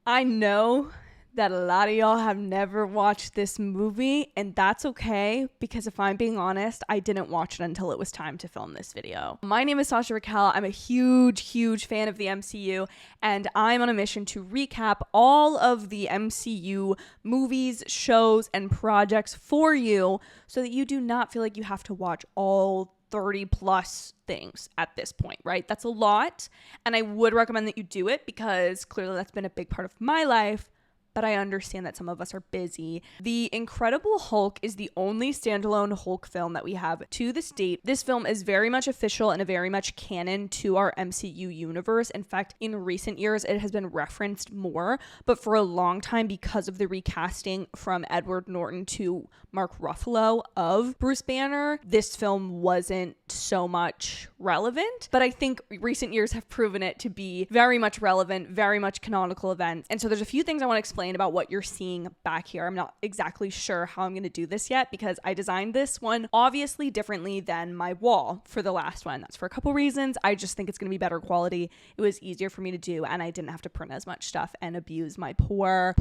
I know that a lot of y'all have never watched this movie, and that's okay, because if I'm being honest, I didn't watch it until it was time to film this video. My name is Sasha Raquel. I'm a huge fan of the MCU, and I'm on a mission to recap all of the MCU movies, shows, and projects for you so that you do not feel like you have to watch all 30 plus things at this point, right? That's a lot, and I would recommend that you do it because clearly that's been a big part of my life, but I understand that some of us are busy. The Incredible Hulk is the only standalone Hulk film that we have to this date. This film is very much official and very much canon to our MCU universe. In fact, in recent years, it has been referenced more, but for a long time, because of the recasting from Edward Norton to Mark Ruffalo of Bruce Banner, this film wasn't so much relevant, but I think recent years have proven it to be very much relevant, very much canonical events. And so there's a few things I want to explain about what you're seeing back here. I'm not exactly sure how I'm going to do this yet because I designed this one obviously differently than my wall for the last one. That's for a couple reasons. I just think it's going to be better quality. It was easier for me to do, and I didn't have to print as much stuff and abuse my poor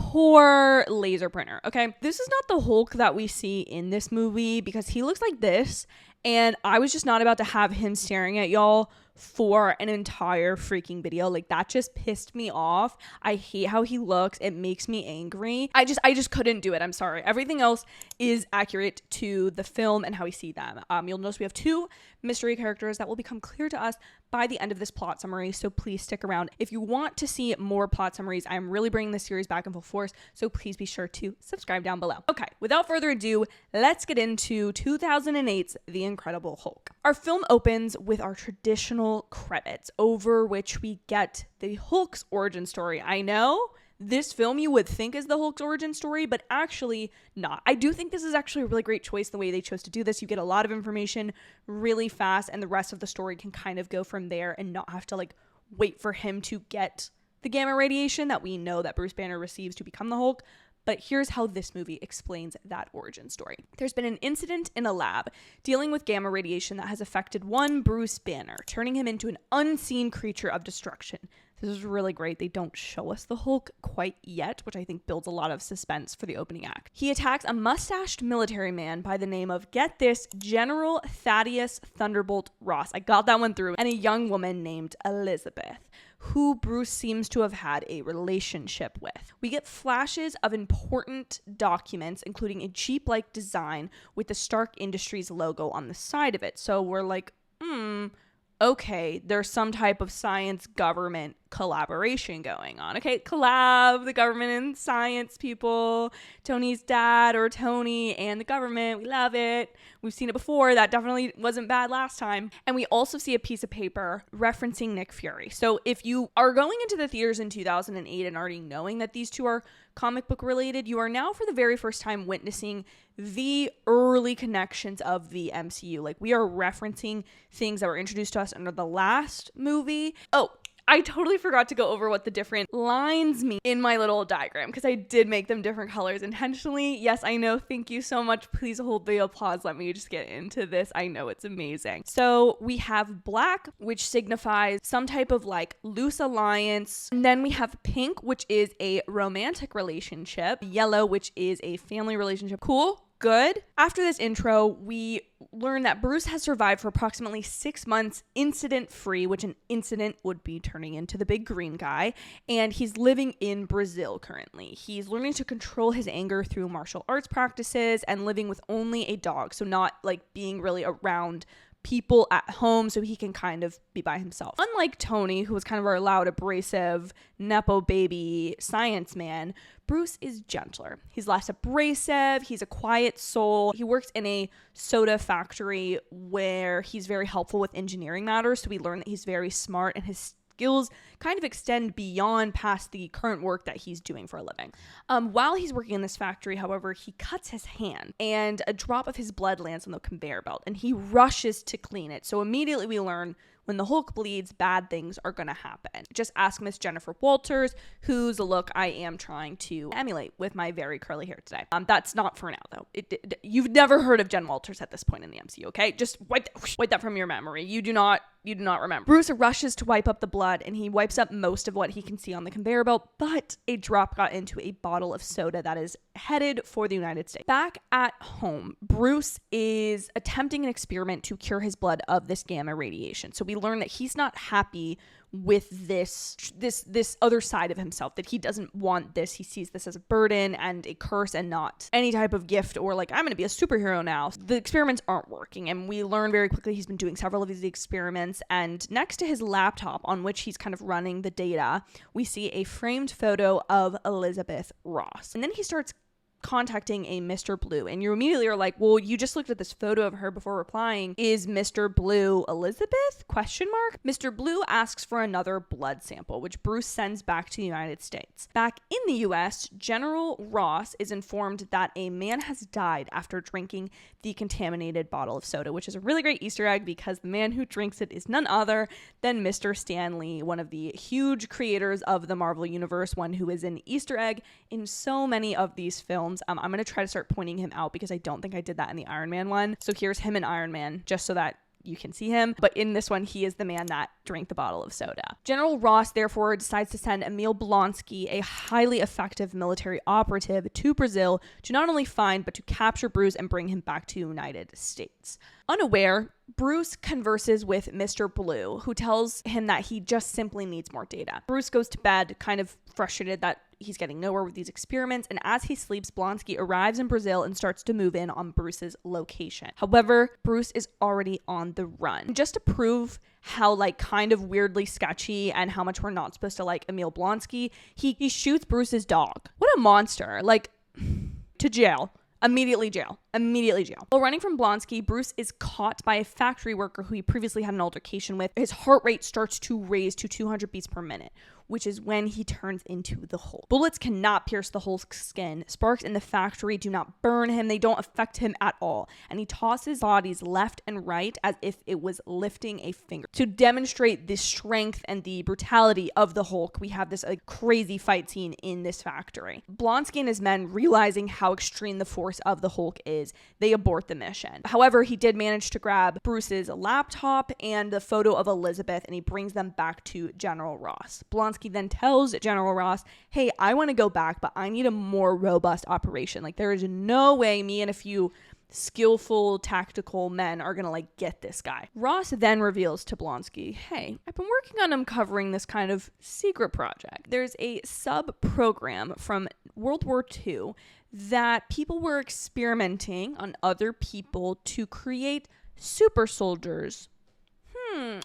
laser printer. Okay, this is not the Hulk that we see in this movie because he looks like this, and I was just not about to have him staring at y'all for an entire freaking video. Like, that just pissed me off. I hate how he looks. It makes me angry. I just couldn't do it. I'm sorry. Everything else is accurate to the film and how we see them. You'll notice we have two mystery characters that will become clear to us by the end of this plot summary, so please stick around. If you want to see more plot summaries, I'm really bringing this series back in full force, so please be sure to subscribe down below. Okay, without further ado, let's get into 2008's The Incredible Hulk. Our film opens with our traditional credits, over which we get the Hulk's origin story. I know this film you would think is the Hulk's origin story, but actually not. I do think this is actually a really great choice the way they chose to do this. You get a lot of information really fast, and the rest of the story can kind of go from there and not have to like wait for him to get the gamma radiation that we know that Bruce Banner receives to become the Hulk. But here's how this movie explains that origin story. There's been an incident in a lab dealing with gamma radiation that has affected one Bruce Banner, turning him into an unseen creature of destruction. This is really great. They don't show us the Hulk quite yet, which I think builds a lot of suspense for the opening act. He attacks a mustached military man by the name of, get this, General Thaddeus Thunderbolt Ross. I got that one through. And a young woman named Elizabeth, who Bruce seems to have had a relationship with. We get flashes of important documents, including a Jeep-like design with the Stark Industries logo on the side of it. So we're like, okay, there's some type of science government collaboration going on. Okay, collab, the government and science people, Tony's dad or Tony and the government. We love it. We've seen it before. That definitely wasn't bad last time. And we also see a piece of paper referencing Nick Fury. So if you are going into the theaters in 2008 and already knowing that these two are comic book related, you are now for the very first time witnessing the early connections of the MCU. Like, we are referencing things that were introduced to us under the last movie. Oh, I totally forgot to go over what the different lines mean in my little diagram because I did make them different colors intentionally. Yes, I know. Thank you so much. Please hold the applause. Let me just get into this. I know it's amazing. So we have black, which signifies some type of like loose alliance. And then we have pink, which is a romantic relationship. Yellow, which is a family relationship. Cool. Good. After this intro, we learn that Bruce has survived for approximately 6 months incident-free, which an incident would be turning into the big green guy, and he's living in Brazil currently. He's learning to control his anger through martial arts practices and living with only a dog, so not like being really around people at home, so he can kind of be by himself. Unlike Tony, who was kind of our loud, abrasive, nepo baby science man, Bruce is gentler. He's less abrasive. He's a quiet soul. He works in a soda factory where he's very helpful with engineering matters, so we learn that he's very smart and his skills kind of extend beyond past the current work that he's doing for a living. While he's working in this factory, however, he cuts his hand and a drop of his blood lands on the conveyor belt and he rushes to clean it. So immediately we learn when the Hulk bleeds, bad things are going to happen. Just ask Miss Jennifer Walters, whose look I am trying to emulate with my very curly hair today. That's not for now, though. You've never heard of Jen Walters at this point in the MCU, okay? Just wipe that from your memory. You do not you do not remember. Bruce rushes to wipe up the blood, and he wipes up most of what he can see on the conveyor belt, but a drop got into a bottle of soda that is headed for the United States. Back at home, Bruce is attempting an experiment to cure his blood of this gamma radiation. So we learn that he's not happy with this other side of himself, that he doesn't want this. He sees this as a burden and a curse and not any type of gift or like, I'm going to be a superhero now. The experiments aren't working, and we learn very quickly he's been doing several of these experiments, and next to his laptop on which he's kind of running the data, we see a framed photo of Elizabeth Ross. And then he starts contacting a Mr. Blue, and you immediately are like, well, you just looked at this photo of her before replying. Is Mr. Blue Elizabeth? Question mark. Mr. Blue asks for another blood sample, which Bruce sends back to the United States. Back in the US, General Ross is informed that a man has died after drinking the contaminated bottle of soda, which is a really great Easter egg because the man who drinks it is none other than Mr. Stan Lee, one of the huge creators of the Marvel Universe, one who is an Easter egg in so many of these films. I'm going to try to start pointing him out because I don't think I did that in the Iron Man one. So here's him in Iron Man, just so that you can see him. But in this one, he is the man that drank the bottle of soda. General Ross therefore decides to send Emil Blonsky, a highly effective military operative, to Brazil to not only find but to capture Bruce and bring him back to the United States. Unaware, Bruce converses with Mr. Blue, who tells him that he just simply needs more data. Bruce goes to bed, kind of frustrated that he's getting nowhere with these experiments, and as he sleeps, Blonsky arrives in Brazil and starts to move in on Bruce's location. However, Bruce is already on the run. Just to prove how like kind of weirdly sketchy and how much we're not supposed to like Emil Blonsky, he shoots Bruce's dog. What a monster. Like, to jail. Immediately jail. While running from Blonsky, Bruce is caught by a factory worker who he previously had an altercation with. His heart rate starts to raise to 200 beats per minute, which is when he turns into the Hulk. Bullets cannot pierce the Hulk's skin. Sparks in the factory do not burn him. They don't affect him at all. And he tosses bodies left and right as if it was lifting a finger. To demonstrate the strength and the brutality of the Hulk, we have this crazy fight scene in this factory. Blonsky and his men, realizing how extreme the force of the Hulk is, they abort the mission. However, he did manage to grab Bruce's laptop and the photo of Elizabeth, and he brings them back to General Ross. Blonsky then tells General Ross, hey, I want to go back, but I need a more robust operation. Like, there is no way me and a few skillful tactical men are gonna get this guy. Ross then reveals to Blonsky, hey, I've been working on uncovering this kind of secret project. There's a sub program from World War II that people were experimenting on other people to create super soldiers.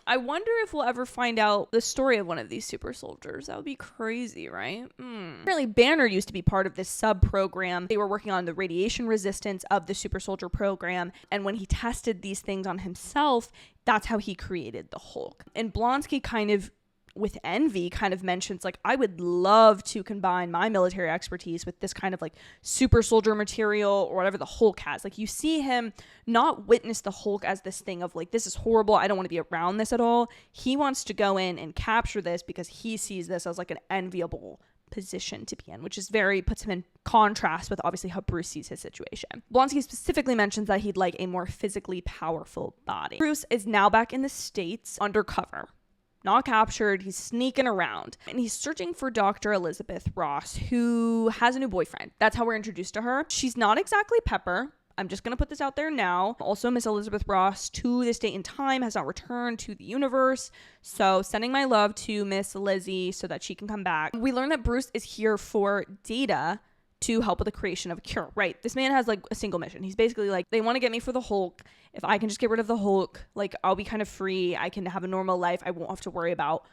I wonder if we'll ever find out the story of one of these super soldiers. That would be crazy, right? Apparently, Banner used to be part of this sub-program. They were working on the radiation resistance of the super soldier program, and when he tested these things on himself, that's how he created the Hulk. And Blonsky kind of, with envy, kind of mentions I would love to combine my military expertise with this kind of super soldier material or whatever the Hulk has. You see him not witness the Hulk as this thing of this is horrible, I don't want to be around this at all. He wants to go in and capture this because he sees this as an enviable position to be in, which is puts him in contrast with obviously how Bruce sees his situation. Blonsky specifically mentions that he'd like a more physically powerful body. Bruce is now back in the States undercover. Not captured, he's sneaking around, and he's searching for Dr. Elizabeth Ross, who has a new boyfriend. That's how we're introduced to her. She's not exactly Pepper. I'm just going to put this out there now. Also, Miss Elizabeth Ross, to this date and time, has not returned to the universe. So, sending my love to Miss Lizzie so that she can come back. We learn that Bruce is here for data to help with the creation of a cure, right? This man has a single mission. He's basically they want to get me for the Hulk. If I can just get rid of the Hulk, I'll be kind of free. I can have a normal life. I won't have to worry about,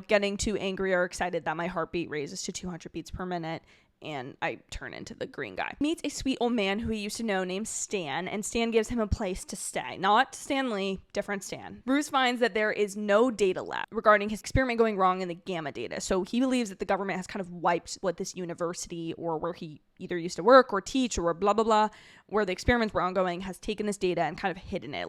getting too angry or excited that my heartbeat raises to 200 beats per minute and I turn into the green guy. Meets a sweet old man who he used to know named Stan, and Stan gives him a place to stay. Not Stan Lee, different Stan. Bruce finds that there is no data left regarding his experiment going wrong in the gamma data, so he believes that the government has kind of wiped what this university or where he either used to work or teach or blah blah blah, where the experiments were ongoing, has taken this data and kind of hidden it.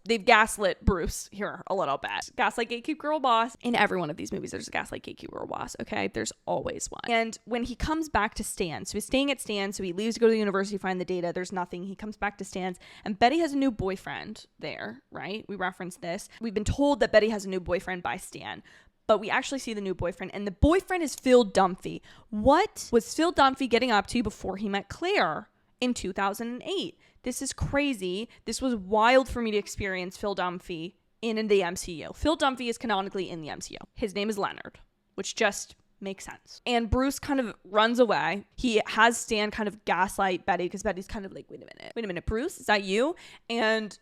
They've gaslit Bruce here a little bit. Gaslight gatekeep girl boss. In every one of these movies there's a gaslight gatekeep girl boss, okay? There's always one. And when he comes comes back to Stan. So he's staying at Stan. So he leaves to go to the university, find the data. There's nothing. He comes back to Stan's, and Betty has a new boyfriend there, right? We referenced this. We've been told that Betty has a new boyfriend by Stan, but we actually see the new boyfriend, and the boyfriend is Phil Dunphy. What was Phil Dunphy getting up to before he met Claire in 2008? This is crazy. This was wild for me to experience Phil Dunphy in the MCU. Phil Dunphy is canonically in the MCU. His name is Leonard, which just makes sense. And Bruce kind of runs away. He has Stan kind of gaslight Betty, because Betty's kind of like, wait a minute, Bruce, is that you? And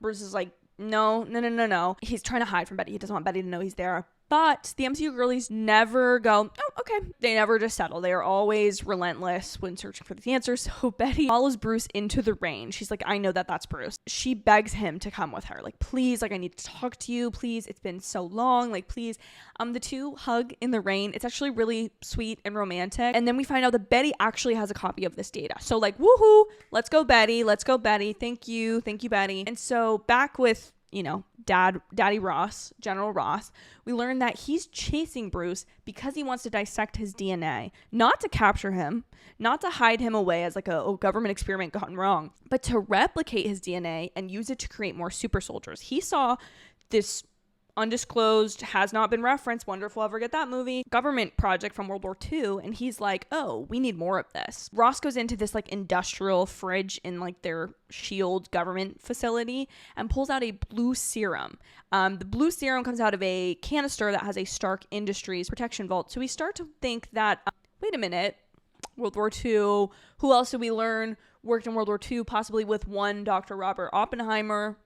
Bruce is like, no. He's trying to hide from Betty. He doesn't want Betty to know he's there. But the MCU girlies never go, oh, okay. They never just settle. They are always relentless when searching for the answers. So Betty follows Bruce into the rain. She's like, I know that that's Bruce. She begs him to come with her. Like, please, like, I need to talk to you. Please, it's been so long. Like, please. The two hug in the rain. It's actually really sweet and romantic. And then we find out that Betty actually has a copy of this data. So like, woohoo, let's go, Betty. Let's go, Betty. Thank you, Betty. And so back with, Daddy Ross, General Ross, we learn that he's chasing Bruce because he wants to dissect his DNA, not to capture him, not to hide him away as like a government experiment gone wrong, but to replicate his DNA and use it to create more super soldiers. He saw this undisclosed, has not been referenced, wonder if we'll ever get that movie, government project from World War II, and he's like, oh, we need more of this. Ross goes into this like industrial fridge in like their SHIELD government facility and pulls out a blue serum. The blue serum comes out of a canister that has a Stark Industries protection vault. So we start to think that, wait a minute, World War II, who else did we learn worked in World War II, possibly with one Dr. Robert Oppenheimer?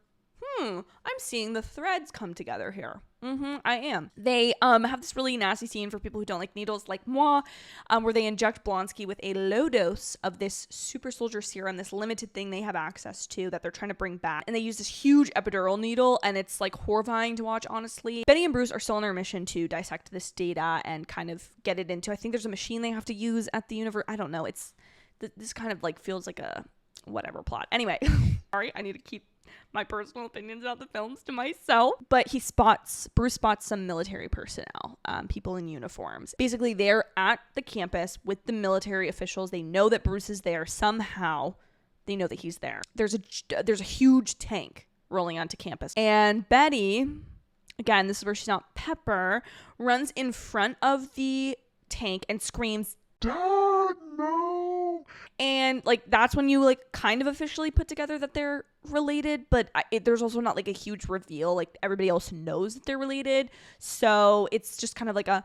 I'm seeing the threads come together here. I am. They have this really nasty scene for people who don't like needles like moi, where they inject Blonsky with a low dose of this super soldier serum, this limited thing they have access to that they're trying to bring back. And they use this huge epidural needle, and it's like horrifying to watch, honestly. Betty and Bruce are still on their mission to dissect this data and kind of get it into, I think there's a machine they have to use at the universe. I don't know. This kind of like feels like a whatever plot. Anyway, sorry, I need to keep my personal opinions about the films to myself. But Bruce spots some military personnel, people in uniforms. Basically, they're at the campus with the military officials. They know that Bruce is there. Somehow, they know that he's there. There's a huge tank rolling onto campus. And Betty, again, this is where she's not Pepper, runs in front of the tank and screams, "Dad, no!" And like that's when you like kind of officially put together that they're related, but there's also not like a huge reveal. Like everybody else knows that they're related, so it's just kind of like a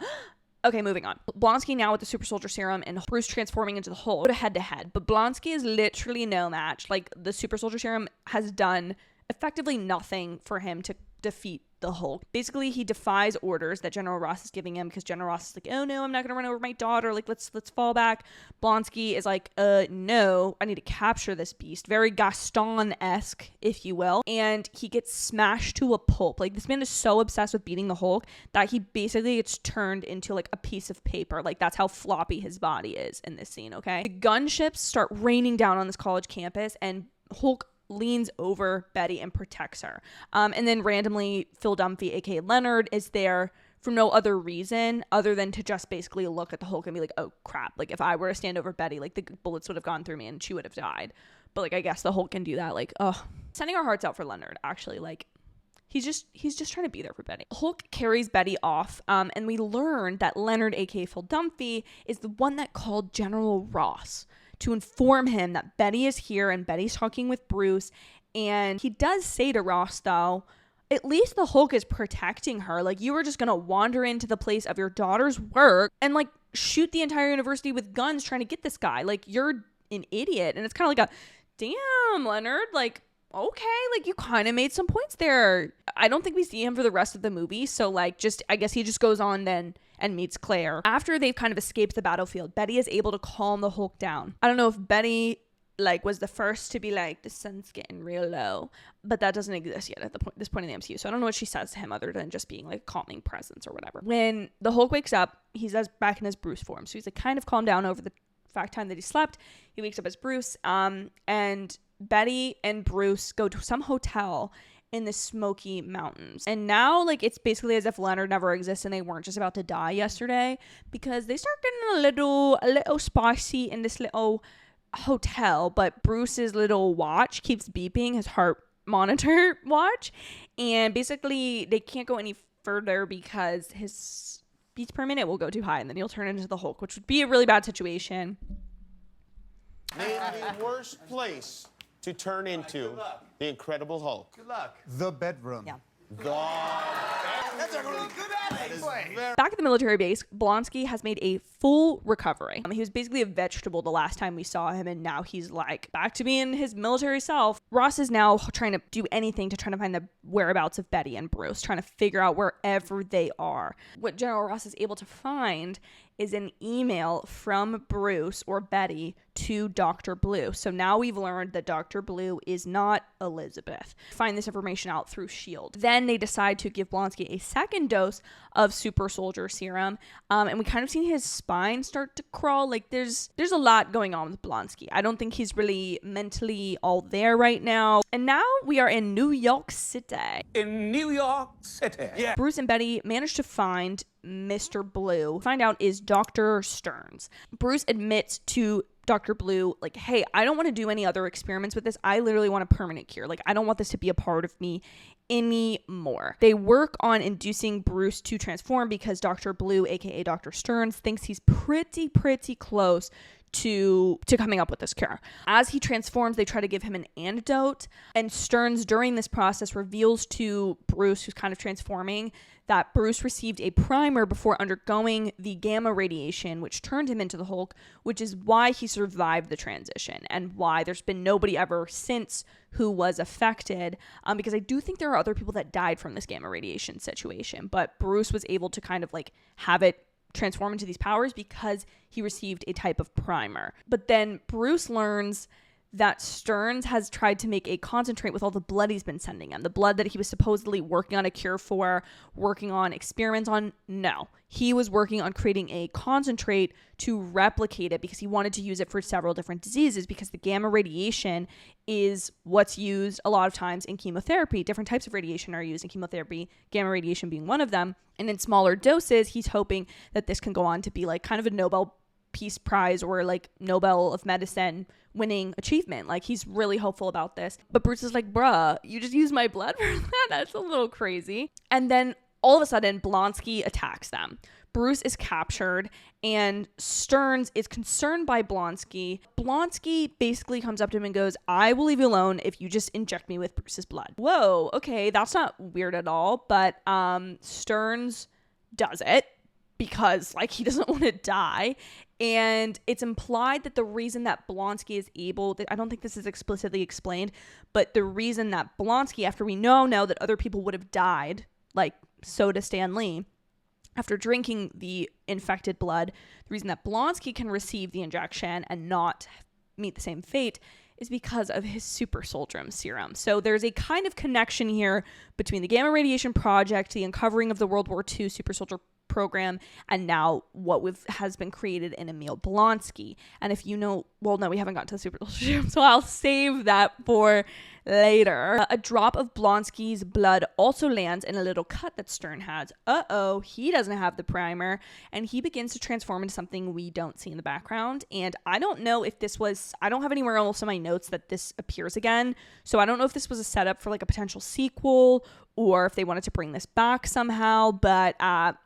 okay, moving on. Blonsky now with the super soldier serum and Bruce transforming into the Hulk, head to head, but Blonsky is literally no match. Like the super soldier serum has done effectively nothing for him to defeat the Hulk. Basically, he defies orders that General Ross is giving him because General Ross is like, oh no, I'm not gonna run over my daughter, like let's fall back. Blonsky is like, no, I need to capture this beast. Very Gaston-esque, if you will. And he gets smashed to a pulp. Like this man is so obsessed with beating the Hulk that he basically gets turned into like a piece of paper. Like that's how floppy his body is in this scene, okay? The gunships start raining down on this college campus, and Hulk leans over Betty and protects her. And then randomly, Phil Dunphy, aka Leonard, is there for no other reason other than to just basically look at the Hulk and be like, oh crap, like if I were to stand over Betty, like the bullets would have gone through me and she would have died. But like I guess the Hulk can do that. Like, sending our hearts out for Leonard, actually. Like he's just trying to be there for Betty. Hulk carries Betty off, and we learn that Leonard, aka Phil Dunphy, is the one that called General Ross to inform him that Betty is here and Betty's talking with Bruce. And he does say to Ross, though, at least the Hulk is protecting her. Like, you were just gonna wander into the place of your daughter's work and like shoot the entire university with guns trying to get this guy. Like, you're an idiot. And it's kind of like a, damn, Leonard, like, okay, like you kind of made some points there. I don't think we see him for the rest of the movie. So like, I guess he just goes on then and meets Claire. After they've kind of escaped the battlefield, Betty is able to calm the Hulk down. I don't know if Betty like was the first to be like, the sun's getting real low, but that doesn't exist yet at this point in the MCU. So I don't know what she says to him other than just being like calming presence or whatever. When the Hulk wakes up, he's back in his Bruce form. So he's like kind of calmed down over the fact time that he slept. He wakes up as Bruce, and Betty and Bruce go to some hotel, in the Smoky Mountains. And now, like, it's basically as if Leonard never exists and they weren't just about to die yesterday, because they start getting a little spicy in this little hotel. But Bruce's little watch keeps beeping, his heart monitor watch, and basically they can't go any further because his speed per minute will go too high and then he'll turn into the Hulk, which would be a really bad situation. Name the worst place to turn into the Incredible Hulk. Good luck. The bedroom. Yeah. That's a good place. Back at the military base, Blonsky has made a full recovery. He was basically a vegetable the last time we saw him, and now he's like back to being his military self. Ross is now trying to do anything to try to find the whereabouts of Betty and Bruce, trying to figure out wherever they are. What General Ross is able to find is an email from Bruce or Betty to Dr. Blue. So now we've learned that Dr. Blue is not Elizabeth. Find this information out through S.H.I.E.L.D. Then they decide to give Blonsky a second dose of super soldier serum. And we kind of seen his spine start to crawl. Like there's a lot going on with Blonsky. I don't think he's really mentally all there right now. And now we are in New York City. In New York City. Yeah. Bruce and Betty manage to find Mr. Blue. Find out is Dr. Stearns. Bruce admits to Dr. Blue, like, hey, I don't want to do any other experiments with this. I literally want a permanent cure. Like, I don't want this to be a part of me anymore. They work on inducing Bruce to transform because Dr. Blue, aka Dr. Stearns, thinks he's pretty close to coming up with this cure. As he transforms, they try to give him an antidote, and Stearns during this process reveals to Bruce, who's kind of transforming, that Bruce received a primer before undergoing the gamma radiation, which turned him into the Hulk, which is why he survived the transition and why there's been nobody ever since who was affected, because I do think there are other people that died from this gamma radiation situation, but Bruce was able to kind of like have it transform into these powers because he received a type of primer. But then Bruce learns that Stearns has tried to make a concentrate with all the blood he's been sending him. The blood that he was supposedly working on a cure for, working on experiments on. No, he was working on creating a concentrate to replicate it because he wanted to use it for several different diseases, because the gamma radiation is what's used a lot of times in chemotherapy. Different types of radiation are used in chemotherapy, gamma radiation being one of them. And in smaller doses, he's hoping that this can go on to be like kind of a Nobel Peace Prize or like Nobel of Medicine winning achievement. Like, he's really hopeful about this. But Bruce is like, bruh, you just used my blood for that? That's a little crazy. And then all of a sudden, Blonsky attacks them. Bruce is captured and Stearns is concerned by Blonsky. Blonsky basically comes up to him and goes, I will leave you alone if you just inject me with Bruce's blood. Whoa, okay, that's not weird at all. But Stearns does it because like he doesn't want to die. And it's implied that the reason that Blonsky is able, I don't think this is explicitly explained, but the reason that Blonsky, after we know now that other people would have died, like so does Stan Lee, after drinking the infected blood, the reason that Blonsky can receive the injection and not meet the same fate is because of his super soldier serum. So there's a kind of connection here between the Gamma Radiation Project, the uncovering of the World War II super soldier program, and now what has been created in Emil Blonsky. And if you know, well, no, we haven't gotten to the super soldier serum, so I'll save that for later. A drop of Blonsky's blood also lands in a little cut that Stern has. Uh-oh, he doesn't have the primer, and he begins to transform into something we don't see in the background. And I don't know if this was, I don't have anywhere else in my notes that this appears again, so I don't know if this was a setup for like a potential sequel or if they wanted to bring this back somehow, but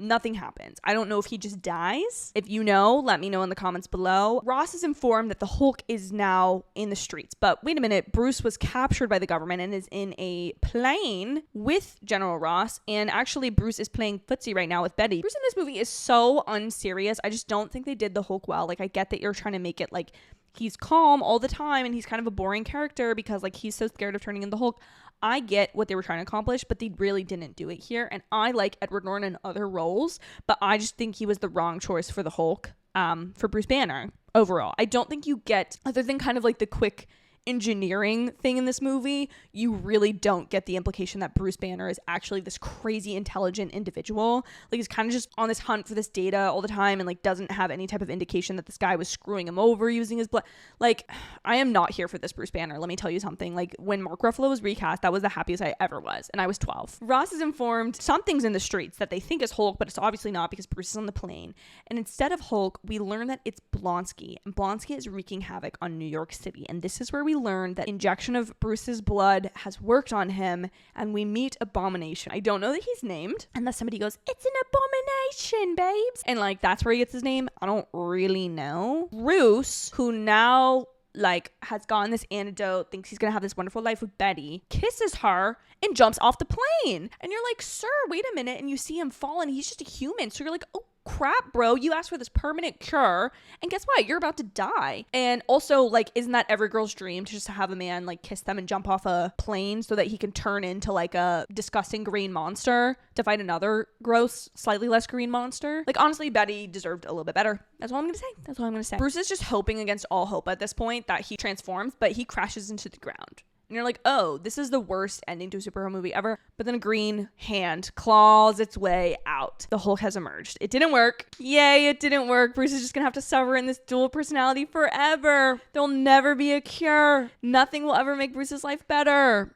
nothing happens. I don't know if he just dies. If you know, let me know in the comments below. Ross is informed that the Hulk is now in the streets, but wait a minute, Bruce was captured by the government and is in a plane with General Ross, and actually Bruce is playing footsie right now with Betty. Bruce in this movie is so unserious. I just don't think they did the Hulk well. Like, I get that you're trying to make it like he's calm all the time and he's kind of a boring character because like he's so scared of turning into Hulk. I get what they were trying to accomplish, but they really didn't do it here. And I like Edward Norton in other roles, but I just think he was the wrong choice for the Hulk, for Bruce Banner overall. I don't think you get, other than kind of like the quick engineering thing in this movie, you really don't get the implication that Bruce Banner is actually this crazy intelligent individual. Like, he's kind of just on this hunt for this data all the time and like doesn't have any type of indication that this guy was screwing him over using his blood. Like, I am not here for this Bruce Banner. Let me tell you something. Like, when Mark Ruffalo was recast, that was the happiest I ever was, and I was 12. Ross is informed something's in the streets that they think is Hulk, but it's obviously not because Bruce is on the plane. And instead of Hulk, we learn that it's Blonsky, and Blonsky is wreaking havoc on New York City. And this is where we learn that injection of Bruce's blood has worked on him, and we meet Abomination. I don't know that he's named unless somebody goes, "It's an abomination, babes," and like that's where he gets his name. I don't really know. Bruce, who now like has gotten this antidote, thinks he's gonna have this wonderful life with Betty, kisses her and jumps off the plane. And you're like, sir, wait a minute. And you see him fall and he's just a human. So you're like, oh crap, bro, you asked for this permanent cure, and guess what? You're about to die. And also, like, isn't that every girl's dream to just have a man like kiss them and jump off a plane so that he can turn into like a disgusting green monster to fight another gross, slightly less green monster? Like, honestly, Betty deserved a little bit better. That's all I'm gonna say. Bruce is just hoping against all hope at this point that he transforms, but he crashes into the ground. And you're like, oh, this is the worst ending to a superhero movie ever. But then a green hand claws its way out. The Hulk has emerged. It didn't work. Yay, it didn't work. Bruce is just gonna have to suffer in this dual personality forever. There'll never be a cure. Nothing will ever make Bruce's life better.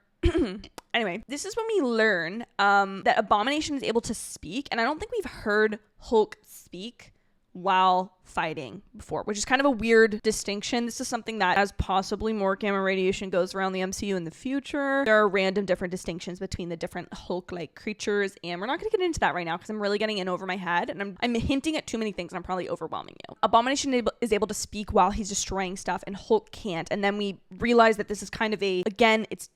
Anyway, this is when we learn that Abomination is able to speak. And I don't think we've heard Hulk speak while fighting before, which is kind of a weird distinction. This is something that, as possibly more gamma radiation goes around the MCU in the future, there are random different distinctions between the different Hulk-like creatures, and we're not going to get into that right now because I'm really getting in over my head, and I'm hinting at too many things, and I'm probably overwhelming you. Abomination is able to speak while he's destroying stuff, and Hulk can't, and then we realize that this is kind of again, it's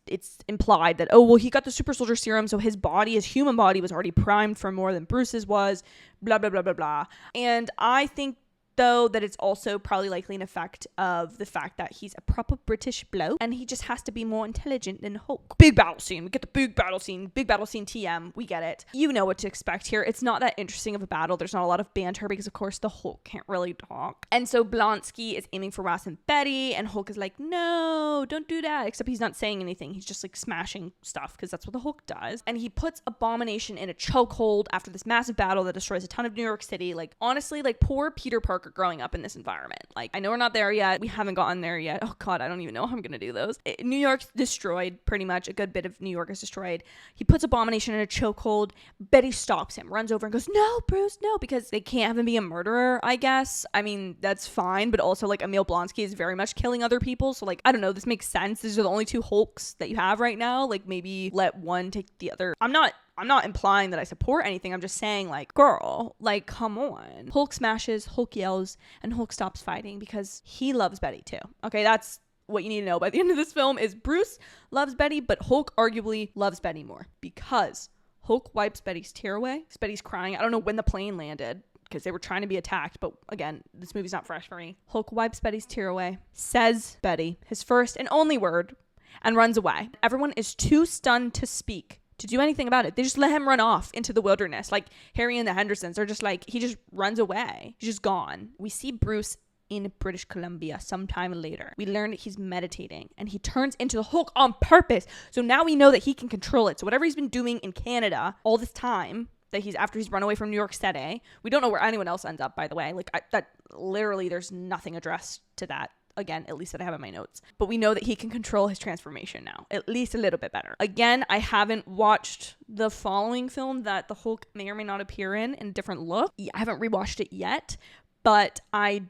implied that, oh, well, he got the super soldier serum, so his human body was already primed for more than Bruce's was, blah, blah, blah, blah, blah. And I think, though, that it's also probably likely an effect of the fact that he's a proper British bloke and he just has to be more intelligent than Hulk. Big battle scene. We get the big battle scene TM. We get it. You know what to expect here. It's not that interesting of a battle. There's not a lot of banter because, of course, the Hulk can't really talk. And so Blonsky is aiming for Ross and Betty, and Hulk is like, no, don't do that. Except he's not saying anything. He's just like smashing stuff because that's what the Hulk does. And he puts Abomination in a chokehold after this massive battle that destroys a ton of New York City. Like, honestly, like, poor Peter Parker growing up in this environment. Like, I know we're not there yet. We haven't gotten there yet. Oh god, I don't even know how I'm gonna do those. New York's destroyed, pretty much. A good bit of New York is destroyed. He puts Abomination in a chokehold. Betty stops him, runs over and goes, no, Bruce, no, because they can't have him be a murderer, I guess. I mean, that's fine, but also, like, Emil Blonsky is very much killing other people, so, like, I don't know, this makes sense. These are the only two Hulks that you have right now. Like, maybe let one take the other. I'm not implying that I support anything. I'm just saying, like, girl, like, come on. Hulk smashes, Hulk yells, and Hulk stops fighting because he loves Betty too. Okay, that's what you need to know by the end of this film is Bruce loves Betty, but Hulk arguably loves Betty more because Hulk wipes Betty's tear away. Betty's crying. I don't know when the plane landed because they were trying to be attacked, but again, this movie's not fresh for me. Hulk wipes Betty's tear away, says Betty, his first and only word, and runs away. Everyone is too stunned to speak, to do anything about it. They just let him run off into the wilderness. Like Harry and the Hendersons are just like, he just runs away. He's just gone. We see Bruce in British Columbia sometime later. We learn that he's meditating and he turns into the Hulk on purpose. So now we know that he can control it. So whatever he's been doing in Canada all this time, that after he's run away from New York City, we don't know where anyone else ends up, by the way. Like, that literally, there's nothing addressed to that. Again, at least that I have in my notes. But we know that he can control his transformation now, at least a little bit better. Again, I haven't watched the following film that the Hulk may or may not appear in a different look. I haven't rewatched it yet, but I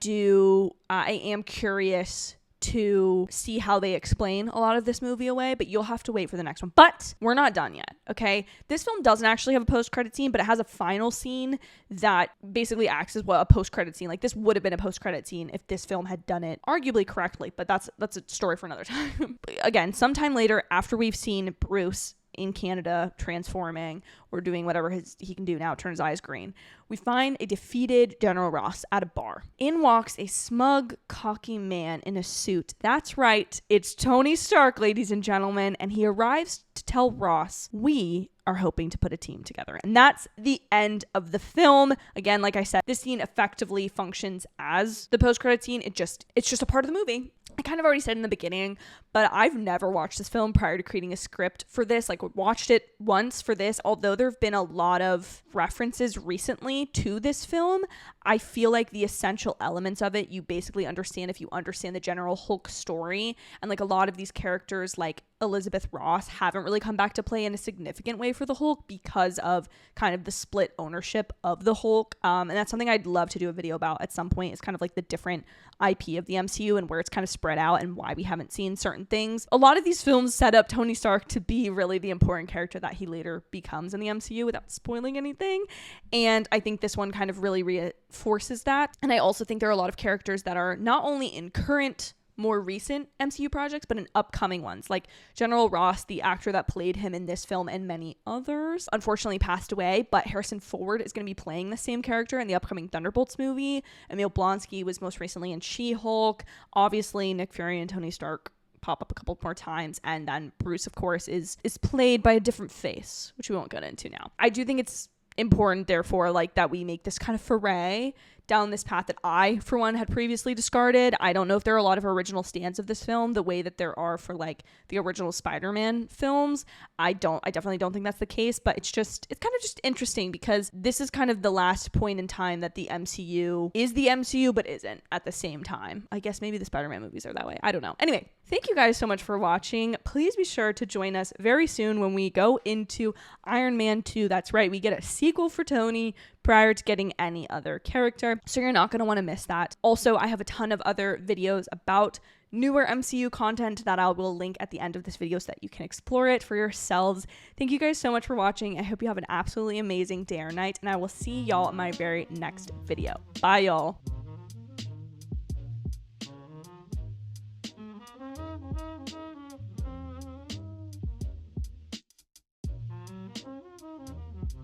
am curious to see how they explain a lot of this movie away, but you'll have to wait for the next one. But we're not done yet, okay? This film doesn't actually have a post-credit scene, but it has a final scene that basically acts as a post-credit scene. Like, this would have been a post-credit scene if this film had done it arguably correctly, but that's a story for another time. Again, sometime later, after we've seen Bruce in Canada transforming or doing whatever he can do now, turn his eyes green, we find a defeated General Ross at a bar. In walks a smug, cocky man in a suit. That's right, it's Tony Stark, ladies and gentlemen, and he arrives to tell Ross, we are hoping to put a team together. And that's the end of the film. Again, like I said, this scene effectively functions as the post-credit scene. It's just a part of the movie. I kind of already said in the beginning, but I've never watched this film prior to creating a script for this. Like, watched it once for this, although there have been a lot of references recently to this film. I feel like the essential elements of it, you basically understand if you understand the general Hulk story. And like a lot of these characters, like Elizabeth Ross, haven't really come back to play in a significant way for the Hulk because of kind of the split ownership of the Hulk. And that's something I'd love to do a video about at some point. It's kind of like the different IP of the MCU and where it's kind of spread out and why we haven't seen certain things. A lot of these films set up Tony Stark to be really the important character that he later becomes in the MCU without spoiling anything. And I think this one kind of really reinforces that. And I also think there are a lot of characters that are not only in current, more recent MCU projects, but in upcoming ones. Like General Ross, the actor that played him in this film and many others, unfortunately passed away, but Harrison Ford is going to be playing the same character in the upcoming Thunderbolts movie. Emil Blonsky was most recently in She-Hulk. Obviously, Nick Fury and Tony Stark pop up a couple more times, and then Bruce, of course, is played by a different face, which we won't get into now. I do think it's important, therefore, like that we make this kind of foray down this path that I, for one, had previously discarded. I don't know if there are a lot of original stands of this film the way that there are for like the original Spider-Man films. I definitely don't think that's the case, but it's kind of just interesting because this is kind of the last point in time that the MCU is the MCU but isn't at the same time. I guess maybe the Spider-Man movies are that way. I don't know. Anyway, thank you guys so much for watching. Please be sure to join us very soon when we go into Iron Man 2. That's right, we get a sequel for Tony prior to getting any other character. So you're not going to want to miss that. Also, I have a ton of other videos about newer MCU content that I will link at the end of this video so that you can explore it for yourselves. Thank you guys so much for watching. I hope you have an absolutely amazing day or night, and I will see y'all in my very next video. Bye, y'all.